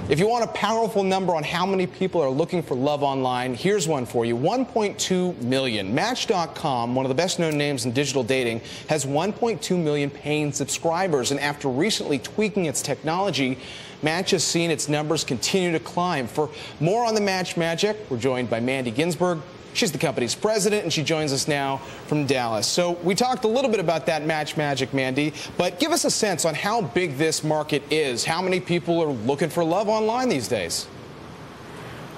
If you want a powerful number on how many people are looking for love online, here's one for you. 1.2 million. Match.com, one of the best-known names in digital dating, has 1.2 million paying subscribers. And after recently tweaking its technology, Match has seen its numbers continue to climb. For more on the Match magic, we're joined by Mandy Ginsberg. She's the company's president, and she joins us now from Dallas. So we talked a little bit about that Match magic, Mandy, but give us a sense on how big this market is. How many people are looking for love online these days?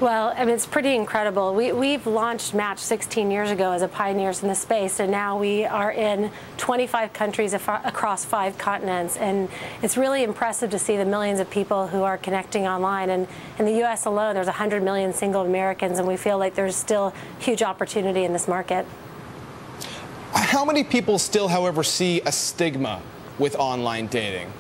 Well, I mean, it's pretty incredible. We've launched Match 16 years ago as a pioneers in the space, and now we are in 25 countries across 5 continents. And it's really impressive to see the millions of people who are connecting online. And in the U.S. alone, there's 100 million single Americans, and we feel like there's still huge opportunity in this market. How many people still, however, see a stigma with online dating?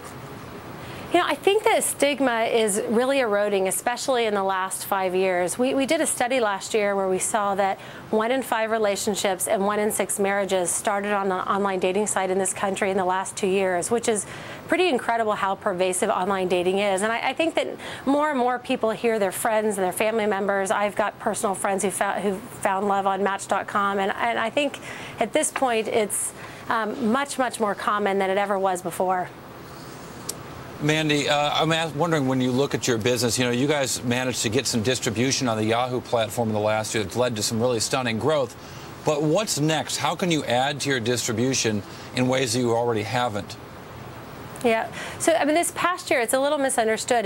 You know, I think that stigma is really eroding, especially in the last 5 years. We did a study last year where we saw that 1 in 5 relationships and 1 in 6 marriages started on an online dating site in this country in the last 2 years, which is pretty incredible how pervasive online dating is. And I think that more and more people hear their friends and their family members. I've got personal friends who found love on Match.com, and I think at this point it's much, much more common than it ever was before. Mandy, I'm wondering, when you look at your business, you know, you guys managed to get some distribution on the Yahoo platform in the last year that's led to some really stunning growth. But what's next? How can you add to your distribution in ways that you already haven't? Yeah. So, I mean, this past year, it's a little misunderstood.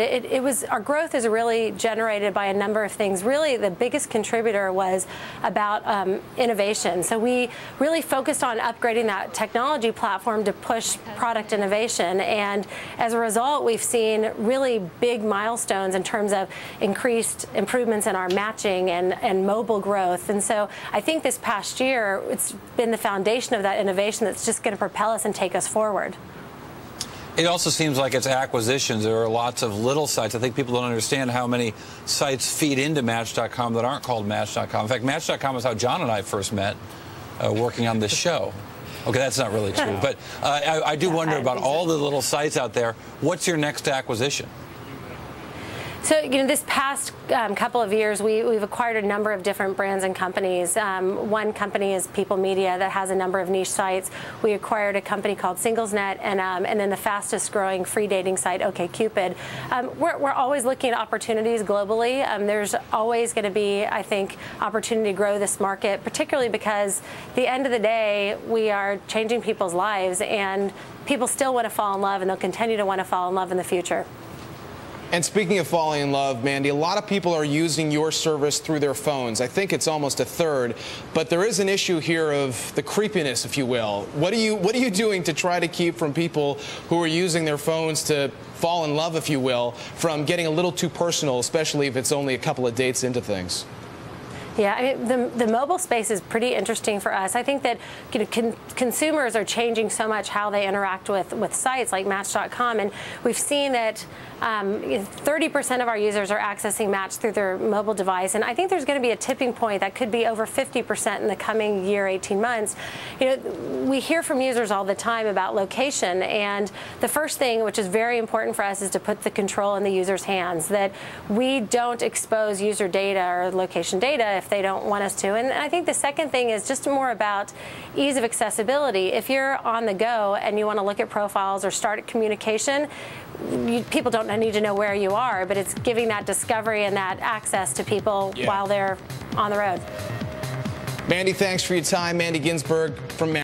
Our growth is really generated by a number of things. Really, the biggest contributor was about innovation. So we really focused on upgrading that technology platform to push product innovation. And as a result, we've seen really big milestones in terms of increased improvements in our matching and mobile growth. And so I think this past year, it's been the foundation of that innovation that's just going to propel us and take us forward. It also seems like it's acquisitions. There are lots of little sites. I think people don't understand how many sites feed into Match.com that aren't called Match.com. In fact, Match.com is how John and I first met working on this show. Okay, that's not really true. But I do wonder about all the little sites out there. What's your next acquisition? So, you know, this past couple of years, we've acquired a number of different brands and companies. One company is People Media that has a number of niche sites. We acquired a company called SinglesNet, and then the fastest growing free dating site, OkCupid. We're always looking at opportunities globally. There's always going to be, I think, opportunity to grow this market, particularly because at the end of the day, we are changing people's lives, and people still want to fall in love, and they'll continue to want to fall in love in the future. And speaking of falling in love, Mandy, a lot of people are using your service through their phones. I think it's almost a third. But there is an issue here of the creepiness, if you will. What are you doing to try to keep from people who are using their phones to fall in love, if you will, from getting a little too personal, especially if it's only a couple of dates into things? Yeah, I mean, the mobile space is pretty interesting for us. I think that, you know, consumers are changing so much how they interact with sites like Match.com, and we've seen that 30% of our users are accessing Match through their mobile device, and I think there's going to be a tipping point that could be over 50% in the coming year, 18 months. You know, we hear from users all the time about location, and the first thing, which is very important for us, is to put the control in the user's hands, that we don't expose user data or location data if they don't want us to. And I think the second thing is just more about ease of accessibility. If you're on the go and you want to look at profiles or start communication, people don't need to know where you are, but it's giving that discovery and that access to people while they're on the road. Mandy, thanks for your time. Mandy Ginsberg from